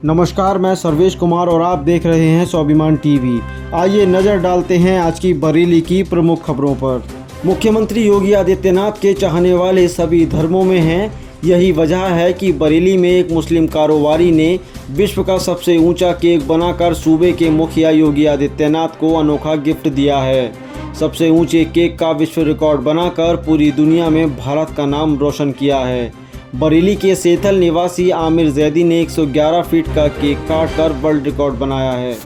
नमस्कार, मैं सर्वेश कुमार और आप देख रहे हैं स्वाभिमान टीवी। आइए नज़र डालते हैं आज की बरेली की प्रमुख खबरों पर। मुख्यमंत्री योगी आदित्यनाथ के चाहने वाले सभी धर्मों में हैं। यही वजह है कि बरेली में एक मुस्लिम कारोबारी ने विश्व का सबसे ऊंचा केक बनाकर सूबे के मुखिया योगी आदित्यनाथ को अनोखा गिफ्ट दिया है। सबसे ऊंचे केक का विश्व रिकॉर्ड बनाकर पूरी दुनिया में भारत का नाम रोशन किया है। बरेली के सेथल निवासी आमिर जैदी ने 111 फीट का केक काट कर वर्ल्ड रिकॉर्ड बनाया है।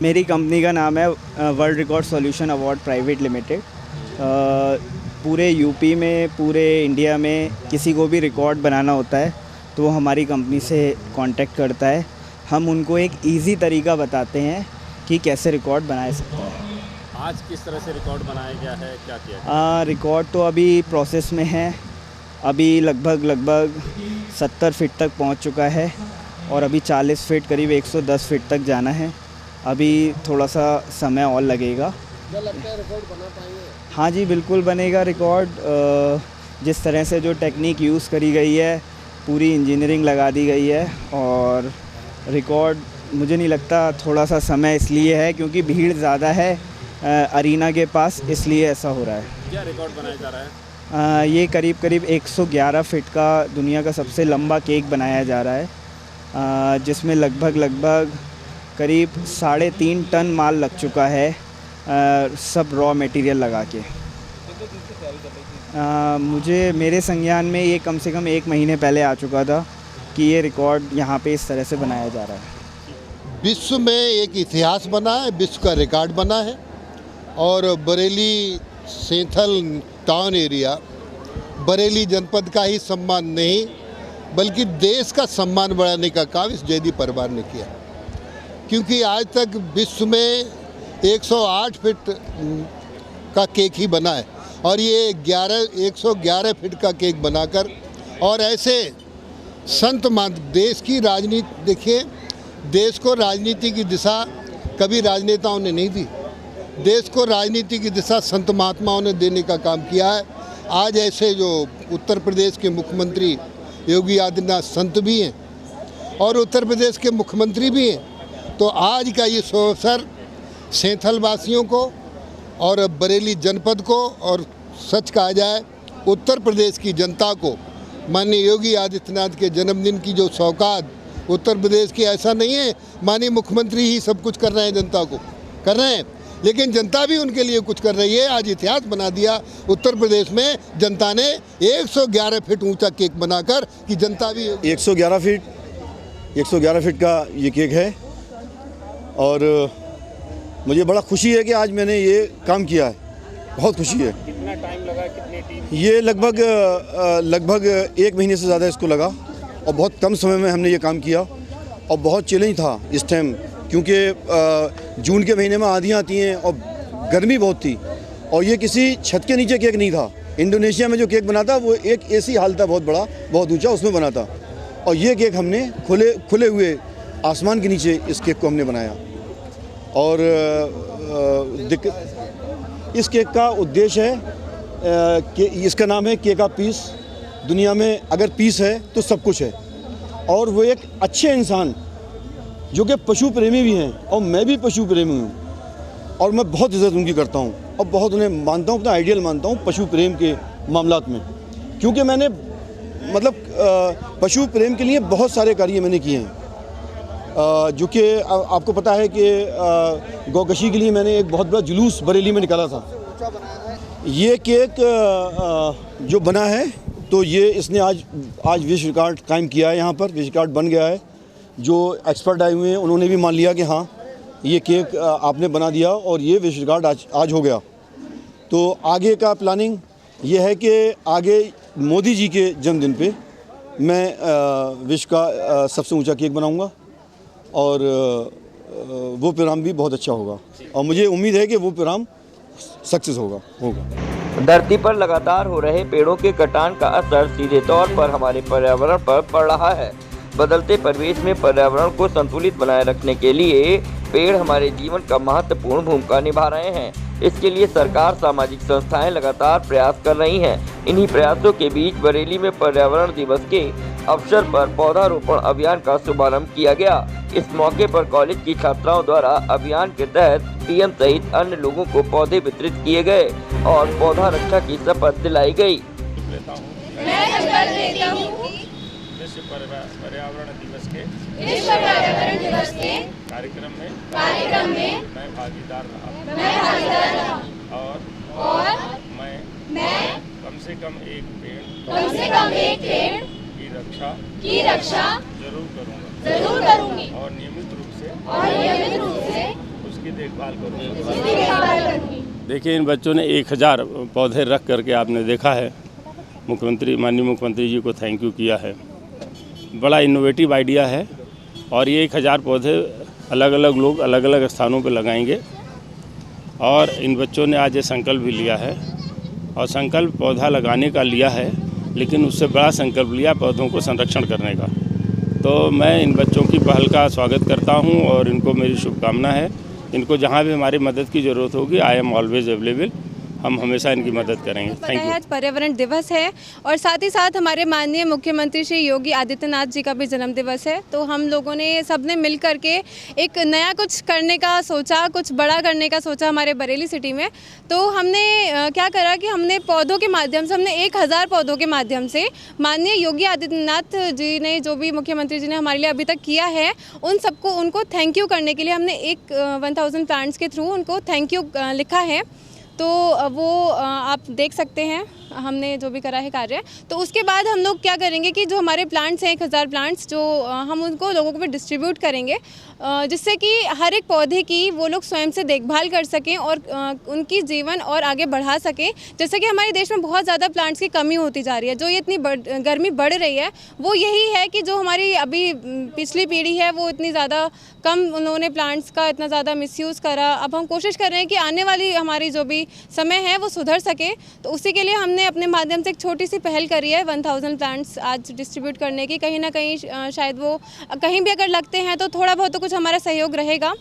मेरी कंपनी का नाम है world record solution award private limited. पूरे यूपी में, पूरे इंडिया में किसी को भी रिकॉर्ड बनाना होता है तो वो हमारी कंपनी से कांटेक्ट करता है। हम उनको एक इजी तरीका बताते हैं कि कैसे रिकॉर्ड बनाया सकता है। आज किस तरह से रिकॉर्ड बनाया गया है, क्या किया? रिकॉर्ड तो अभी प्रोसेस में है। अभी लगभग 70 फीट तक पहुंच चुका है और अभी 40 फीट करीब 110 फीट तक जाना है। अभी थोड़ा सा समय और लगेगा। क्या लगता है रिकॉर्ड बना पाएंगे? हाँ जी, बिल्कुल बनेगा रिकॉर्ड। जिस तरह से जो टेक्निक यूज़ करी गई है, पूरी इंजीनियरिंग लगा दी गई है और रिकॉर्ड मुझे नहीं लगता, थोड़ा सा समय इसलिए है क्योंकि भीड़ ज़्यादा है अरीना के पास, इसलिए ऐसा हो रहा है। क्या रिकॉर्ड बनाया जा रहा है? ये करीब 111 फीट का दुनिया का सबसे लंबा केक बनाया जा रहा है, जिसमें लगभग करीब 3.5 टन माल लग चुका है, सब रॉ मटेरियल लगा के। मेरे संज्ञान में ये कम से कम 1 महीने पहले आ चुका था कि ये रिकॉर्ड यहाँ पे इस तरह से बनाया जा रहा है। विश्व में एक इतिहास बना है, विश्व का रिकॉर्ड बना है और बरेली सेंथल टाउन एरिया बरेली जनपद का ही सम्मान नहीं बल्कि देश का सम्मान बढ़ाने का काम इस जैदी परिवार ने किया, क्योंकि आज तक विश्व में 108 फीट का केक ही बना है और ये 111 फीट का केक बनाकर, और ऐसे संत देश की राजनीति देखिए, देश को राजनीति की दिशा कभी राजनेताओं ने नहीं दी। देश को राजनीति की दिशा संत महात्माओं ने देने का काम किया है। आज ऐसे जो उत्तर प्रदेश के मुख्यमंत्री योगी आदित्यनाथ संत भी हैं और उत्तर प्रदेश के मुख्यमंत्री भी हैं, तो आज का ये शुभ अवसर सेंथल वासियों को और बरेली जनपद को और सच कहा जाए उत्तर प्रदेश की जनता को माननीय योगी आदित्यनाथ के जन्मदिन की जो सौगात उत्तर प्रदेश की, ऐसा नहीं है माननीय मुख्यमंत्री ही सब कुछ कर रहे हैं, जनता को कर रहे हैं, लेकिन जनता भी उनके लिए कुछ कर रही है। आज इतिहास बना दिया उत्तर प्रदेश में जनता ने 111 फीट ऊंचा केक बनाकर कि जनता भी 111 फीट का ये केक है और मुझे बड़ा खुशी है कि आज मैंने ये काम किया है, बहुत खुशी है। कितना टाइम लगा, कितनी टीम? ये लगभग 1 महीने से ज़्यादा इसको लगा और बहुत कम समय में हमने ये काम किया और बहुत चैलेंज था इस टाइम, क्योंकि जून के महीने में आंधियाँ आती हैं और गर्मी बहुत थी और ये किसी छत के नीचे केक नहीं था। इंडोनेशिया में जो केक बना था वो एक ऐसी हाल था, बहुत बड़ा, बहुत ऊंचा, उसमें बना था और ये केक हमने खुले हुए आसमान के नीचे इस केक को हमने बनाया। और इस केक का उद्देश्य है कि इसका नाम है केक का पीस। दुनिया में अगर पीस है तो सब कुछ है, और वो एक अच्छे इंसान जो कि पशु प्रेमी भी हैं और मैं भी पशु प्रेमी हूँ और मैं बहुत इज़्ज़त उनकी करता हूँ और बहुत उन्हें मानता हूँ, अपना आइडियल मानता हूँ पशु प्रेम के मामलात में, क्योंकि मैंने पशु प्रेम के लिए बहुत सारे कार्य मैंने किए हैं। जो कि आपको पता है कि गौकशी के लिए मैंने एक बहुत बड़ा जुलूस बरेली में निकाला था। ये केक जो बना है तो ये इसने आज विश्व रिकॉर्ड कायम किया है। यहाँ पर विश्व रिकॉर्ड बन गया है। जो एक्सपर्ट आए हुए हैं उन्होंने भी मान लिया कि हाँ ये केक आपने बना दिया और ये विश्व रिकॉर्ड आज हो गया। तो आगे का प्लानिंग ये है कि आगे मोदी जी के जन्मदिन पे मैं विश्व का सबसे ऊंचा केक बनाऊंगा और वो प्रोग्राम भी बहुत अच्छा होगा और मुझे उम्मीद है कि वो प्रोग्राम सक्सेस होगा। धरती पर लगातार हो रहे पेड़ों के कटान का असर सीधे तौर पर हमारे पर्यावरण पर पड़ रहा है। बदलते परिवेश में पर्यावरण को संतुलित बनाए रखने के लिए पेड़ हमारे जीवन का महत्वपूर्ण भूमिका निभा रहे हैं। इसके लिए सरकार, सामाजिक संस्थाएं लगातार प्रयास कर रही हैं। इन्हीं प्रयासों के बीच बरेली में पर्यावरण दिवस के अवसर पर पौधारोपण अभियान का शुभारंभ किया गया। इस मौके पर कॉलेज की छात्राओं द्वारा अभियान के तहत पीएम सहित अन्य लोगों को पौधे वितरित किए गए और पौधा रक्षा की शपथ दिलाई गई। विश्व पर्यावरण दिवस के कार्यक्रम में मैं भागीदार रहा और मैं कम से कम एक पेड़ की रक्षा जरूर करूंगी और नियमित रूप से उसकी देखभाल करूंगी। देखिए, इन बच्चों ने 1000 पौधे रख करके आपने देखा है, माननीय मुख्यमंत्री जी को थैंक यू किया है। बड़ा इनोवेटिव आइडिया है और ये 1000 पौधे अलग अलग लोग अलग अलग स्थानों पर लगाएंगे। और इन बच्चों ने आज ये संकल्प भी लिया है और संकल्प पौधा लगाने का लिया है, लेकिन उससे बड़ा संकल्प लिया पौधों को संरक्षण करने का। तो मैं इन बच्चों की पहल का स्वागत करता हूं और इनको मेरी शुभकामना है। इनको जहां भी हमारी मदद की ज़रूरत होगी, आई एम ऑलवेज अवेलेबल। हम हमेशा इनकी मदद करेंगे। Thank you. आज पर्यावरण दिवस है और साथ ही साथ हमारे माननीय मुख्यमंत्री श्री योगी आदित्यनाथ जी का भी जन्म दिवस है। तो हम लोगों ने सबने मिल करके एक नया कुछ करने का सोचा, कुछ बड़ा करने का सोचा हमारे बरेली सिटी में। तो हमने क्या करा कि हमने पौधों के माध्यम से, हमने 1000 पौधों के माध्यम से माननीय योगी आदित्यनाथ जी ने, जो भी मुख्यमंत्री जी ने हमारे लिए अभी तक किया है, उनको थैंक यू करने के लिए हमने 1000 प्लांट्स के थ्रू उनको थैंक यू लिखा है। तो वो आप देख सकते हैं हमने जो भी करा है कार्य। तो उसके बाद हम लोग क्या करेंगे कि जो हमारे प्लांट्स हैं 1000 प्लांट्स, जो हम उनको लोगों को भी डिस्ट्रीब्यूट करेंगे, जिससे कि हर एक पौधे की वो लोग स्वयं से देखभाल कर सकें और उनकी जीवन और आगे बढ़ा सकें। जैसे कि हमारे देश में बहुत ज़्यादा प्लांट्स की कमी होती जा रही है। जो ये इतनी गर्मी बढ़ रही है वो यही है कि जो हमारी अभी पिछली पीढ़ी है वो इतनी ज़्यादा कम, उन्होंने प्लांट्स का इतना ज़्यादा मिसयूज़ करा। अब हम कोशिश कर रहे हैं कि आने वाली हमारी जो भी समय है वो सुधर सके। तो उसी के लिए हमने अपने माध्यम से एक छोटी सी पहल करी है 1000 प्लांट्स आज डिस्ट्रीब्यूट करने की। कहीं ना कहीं शायद वो कहीं भी अगर लगते हैं तो थोड़ा बहुत तो कुछ हमारा सहयोग रहेगा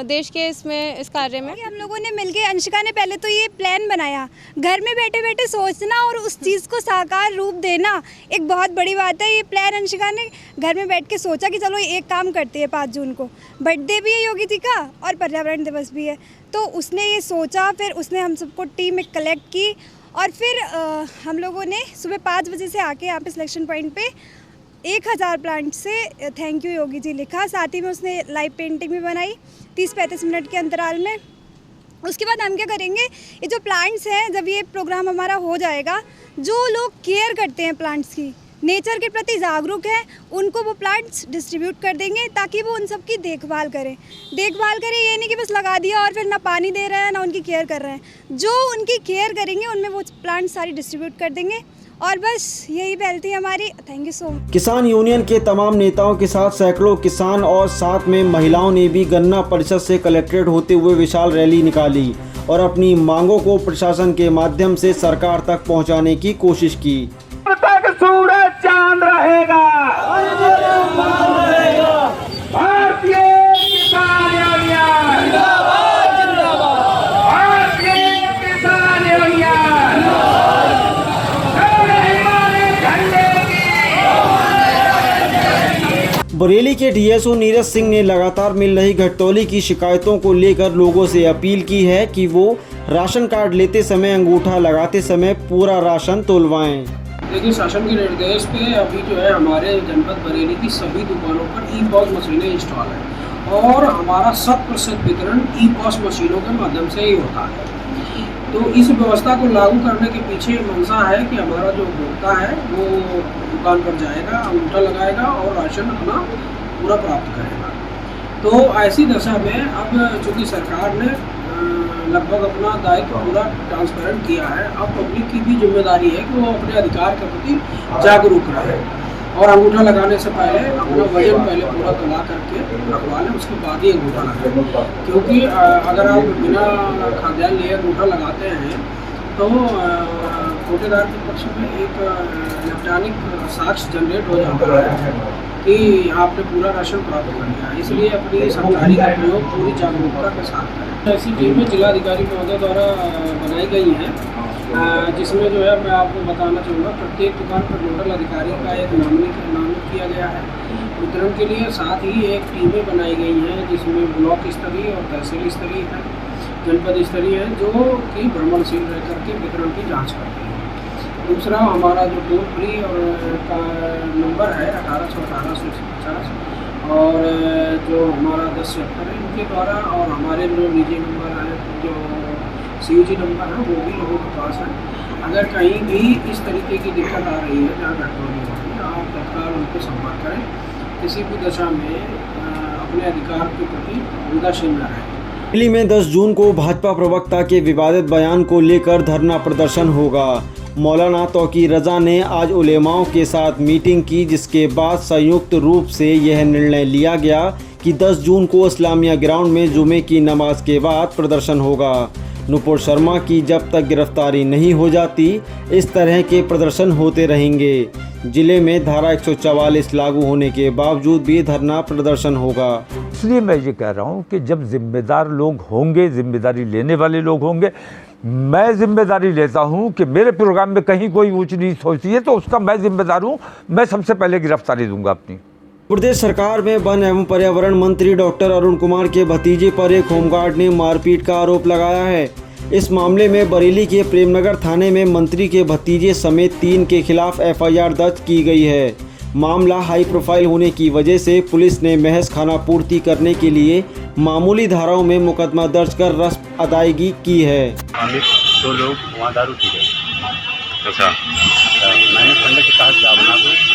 देश के इस कार्य में। हम लोगों ने मिलके, अंशिका ने पहले तो ये प्लान बनाया, घर में बैठे बैठे सोचना और उस चीज़ को साकार रूप देना एक बहुत बड़ी बात है। ये प्लान अंशिका ने घर में बैठ के सोचा कि चलो एक काम करते हैं, 5 जून को बर्थडे भी है योगी जी का और पर्यावरण दिवस भी है। तो उसने ये सोचा, फिर उसने हम सबको टीम में कलेक्ट की और फिर हम लोगों ने सुबह 5 बजे से आके यहाँ पे सिलेक्शन पॉइंट पे 1000 प्लांट से थैंक यू योगी जी लिखा। साथ ही में उसने लाइव पेंटिंग भी बनाई 30-35 मिनट के अंतराल में। उसके बाद हम क्या करेंगे, ये जो प्लांट्स हैं, जब ये प्रोग्राम हमारा हो जाएगा, जो लोग केयर करते हैं प्लांट्स की, नेचर के प्रति जागरूक है, उनको वो प्लांट्स डिस्ट्रीब्यूट कर देंगे ताकि वो उन सब की देखभाल करें। ये नहीं कि बस लगा दिया और फिर ना पानी दे रहे हैं ना उनकी केयर कर रहे हैं। जो उनकी केयर करेंगे उनमें वो प्लांट्स सारी डिस्ट्रीब्यूट कर देंगे। और बस यही पहल थी हमारी। Thank you so much. किसान यूनियन के तमाम नेताओं के साथ सैकड़ों किसान और साथ में महिलाओं ने भी गन्ना परिषद से कलेक्ट्रेट होते हुए विशाल रैली निकाली और अपनी मांगों को प्रशासन के माध्यम से सरकार तक पहुंचाने की कोशिश की। तक सूरज चांद रहेगा, भारतीय किसान यूनियन जिंदाबाद, भारतीय किसान यूनियन बरेली के डीएसओ नीरज सिंह ने लगातार मिल रही घटतौली की शिकायतों को लेकर लोगों से अपील की है कि वो राशन कार्ड लेते समय अंगूठा लगाते समय पूरा राशन तोलवाएं। देखिए, शासन के निर्देश पे अभी जो है हमारे जनपद बरेली की सभी दुकानों पर ई-पॉस मशीनें इंस्टॉल है और हमारा 100% वितरण ई-पॉस मशीनों के माध्यम से ही होता है। तो इस व्यवस्था को लागू करने के पीछे मंशा है कि हमारा जो उपभोक्ता है वो दुकान पर जाएगा, अंगूठा लगाएगा और राशन अपना पूरा प्राप्त करेगा। तो ऐसी दशा में अब चूँकि सरकार ने लगभग अपना दायित्व पूरा ट्रांसपेरेंट किया है, अब पब्लिक की भी जिम्मेदारी है कि वो अपने अधिकार के प्रति जागरूक रहे और अंगूठा लगाने से पहले अपना वजन पहले पूरा तुला करके रखवा लें, उसके बाद ही अंगूठा लगाएं। क्योंकि अगर आप बिना खाद्यान्न लिए अंगूठा लगाते हैं तो कोटेदार के पक्ष में एक इलेक्ट्रॉनिक साक्ष्य जनरेट हो जाता है कि आपने पूरा राशन प्राप्त कर लिया। इसलिए अपनी जानकारी का प्रयोग पूरी जागरूकता के साथ करें। ऐसी टीमें जिलाधिकारी महोदय द्वारा बनाई गई हैं जिसमें जो है मैं आपको बताना चाहूँगा, प्रत्येक दुकान पर नोडल अधिकारी का एक नामित किया गया है वितरण के लिए। साथ ही एक टीमें बनाई गई हैं जिसमें ब्लॉक स्तरीय और तहसील स्तरीय है, जनपद स्तरीय है, जो कि भ्रमणशील रह करके वितरण की जाँच करते हैं। दूसरा हमारा जो टोल फ्री और का नंबर है 1818 और जो हमारा 1076 है इनके द्वारा, और हमारे जो निजी नंबर हैं जो CUG नंबर है वो भी लोगों के पास है। अगर कहीं भी इस तरीके की दिक्कत आ रही है जहाँ घटना हो रही है, आप तत्काल उनको संपर्क करें। किसी भी दशा में अपने अधिकार के प्रति उदासीन न रहें। दिल्ली में 10 जून को भाजपा प्रवक्ता के विवादित बयान को लेकर धरना प्रदर्शन होगा। मौलाना तौकीर रजा ने आज उलेमाओं के साथ मीटिंग की, जिसके बाद संयुक्त रूप से यह निर्णय लिया गया कि 10 जून को इस्लामिया ग्राउंड में जुमे की नमाज के बाद प्रदर्शन होगा। नुपुर शर्मा की जब तक गिरफ्तारी नहीं हो जाती, इस तरह के प्रदर्शन होते रहेंगे। जिले में धारा 144 लागू होने के बावजूद भी धरना प्रदर्शन होगा। इसलिए मैं ये कह रहा हूँ कि जब जिम्मेदार लोग होंगे, जिम्मेदारी लेने वाले लोग होंगे, मैं जिम्मेदारी लेता हूँ कि मेरे प्रोग्राम में कहीं कोई ऊंच नीच होती है तो उसका मैं जिम्मेदार हूँ, मैं सबसे पहले गिरफ्तारी दूंगा अपनी। प्रदेश सरकार में वन एवं पर्यावरण मंत्री डॉक्टर अरुण कुमार के भतीजे पर एक होमगार्ड ने मारपीट का आरोप लगाया है। इस मामले में बरेली के प्रेमनगर थाने में मंत्री के भतीजे समेत 3 के खिलाफ FIR दर्ज की गई है। मामला हाई प्रोफाइल होने की वजह से पुलिस ने महज खाना पूर्ति करने के लिए मामूली धाराओं में मुकदमा दर्ज कर रस्म अदायगी की है। 2 लोग वहाँ दारू पी रहे। अच्छा, मैंने खंड के तहत जावना को